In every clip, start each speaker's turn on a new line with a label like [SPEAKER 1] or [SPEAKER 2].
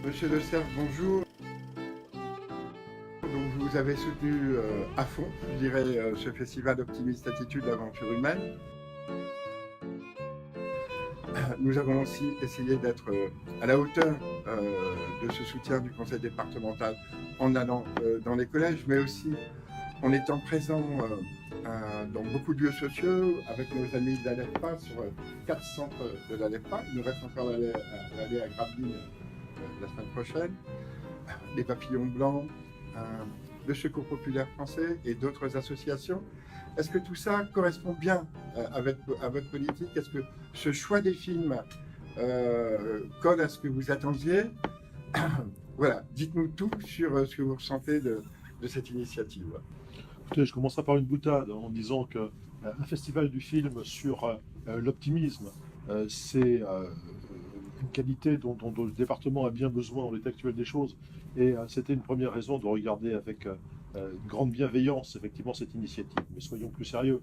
[SPEAKER 1] Monsieur De Serve, bonjour. Donc, vous avez soutenu à fond, je dirais, ce festival Optimiste Attitude d'Aventure Humaine. Nous avons aussi essayé d'être à la hauteur de ce soutien du conseil départemental en allant dans les collèges, mais aussi en étant présents dans beaucoup de lieux sociaux avec nos amis de l'ALEFPA sur 4 centres de l'ALEFPA. Il nous reste encore à aller à Gravelines la semaine prochaine. Les Papillons Blancs, le Secours Populaire Français et d'autres associations. Est-ce que tout ça correspond bien à votre politique? Est-ce que ce choix des films colle à ce que vous attendiez? Voilà, dites-nous tout sur ce que vous ressentez de cette initiative.
[SPEAKER 2] Écoutez, je commencerai par une boutade en disant que un festival du film sur l'optimisme, c'est une qualité dont le département a bien besoin en l'état actuel des choses. Et c'était une première raison de regarder avec une grande bienveillance effectivement cette initiative. Mais soyons plus sérieux.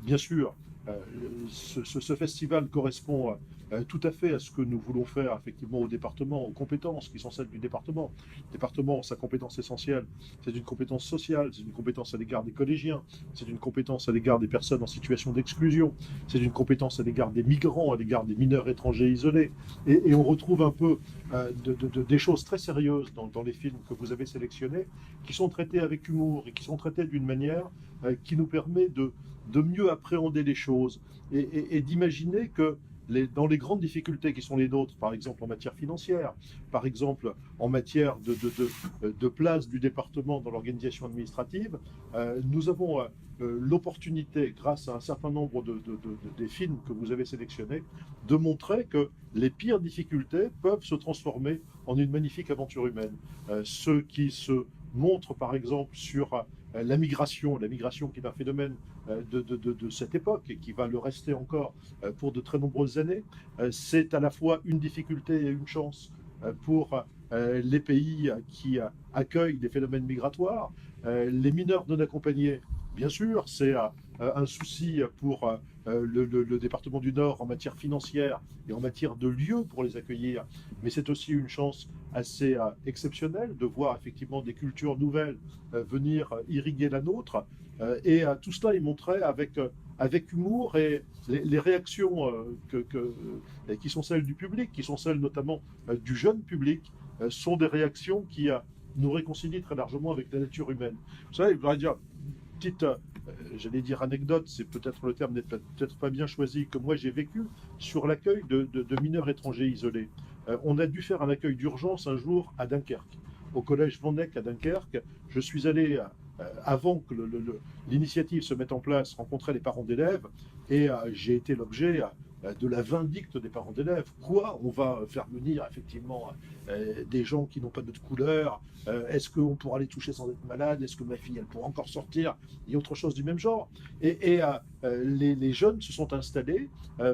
[SPEAKER 2] Bien sûr, ce festival correspond tout à fait à ce que nous voulons faire effectivement au département, aux compétences qui sont celles du département. Le département, sa compétence essentielle, c'est une compétence sociale, c'est une compétence à l'égard des collégiens, c'est une compétence à l'égard des personnes en situation d'exclusion, c'est une compétence à l'égard des migrants, à l'égard des mineurs étrangers isolés. Et on retrouve un peu des choses très sérieuses dans les films que vous avez sélectionnés, qui sont traités avec humour et qui sont traités d'une manière qui nous permet de mieux appréhender les choses et d'imaginer que dans les grandes difficultés qui sont les nôtres, par exemple en matière financière, par exemple en matière de place du département dans l'organisation administrative, nous avons l'opportunité, grâce à un certain nombre des films que vous avez sélectionnés, de montrer que les pires difficultés peuvent se transformer en une magnifique aventure humaine. Ceux qui se montrent par exemple sur la migration qui est un phénomène de cette époque et qui va le rester encore pour de très nombreuses années, c'est à la fois une difficulté et une chance pour les pays qui accueillent des phénomènes migratoires. Les mineurs non accompagnés, bien sûr, c'est un souci pour le département du Nord en matière financière et en matière de lieux pour les accueillir, mais c'est aussi une chance assez exceptionnelle de voir effectivement des cultures nouvelles venir irriguer la nôtre. Et tout cela est montré avec humour et les réactions qui sont celles du public, qui sont celles notamment du jeune public, sont des réactions qui nous réconcilient très largement avec la nature humaine. Vous savez, je voudrais dire, petite, j'allais dire anecdote, c'est peut-être le terme n'est peut-être pas bien choisi, que moi j'ai vécu sur l'accueil de mineurs étrangers isolés. On a dû faire un accueil d'urgence un jour à Dunkerque, au collège Van Eyck à Dunkerque. Je suis allé, avant que l'initiative se mette en place, rencontrer les parents d'élèves et j'ai été l'objet de la vindicte des parents d'élèves. Quoi? On va faire venir effectivement des gens qui n'ont pas de couleur? Est-ce qu'on pourra les toucher sans être malade? Est-ce que ma fille, elle pourra encore sortir? Et autre chose du même genre. Et les jeunes se sont installés.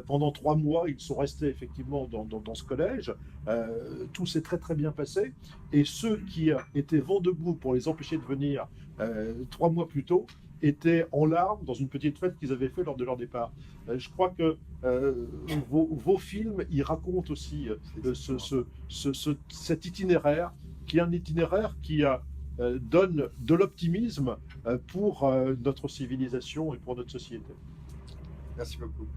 [SPEAKER 2] Pendant 3 mois, ils sont restés effectivement dans ce collège. Tout s'est très très bien passé. Et ceux qui étaient vent debout pour les empêcher de venir 3 mois plus tôt, étaient en larmes dans une petite fête qu'ils avaient fait lors de leur départ. Je crois que vos films, ils racontent aussi cet itinéraire, qui est un itinéraire qui donne de l'optimisme pour notre civilisation et pour notre société.
[SPEAKER 1] Merci beaucoup.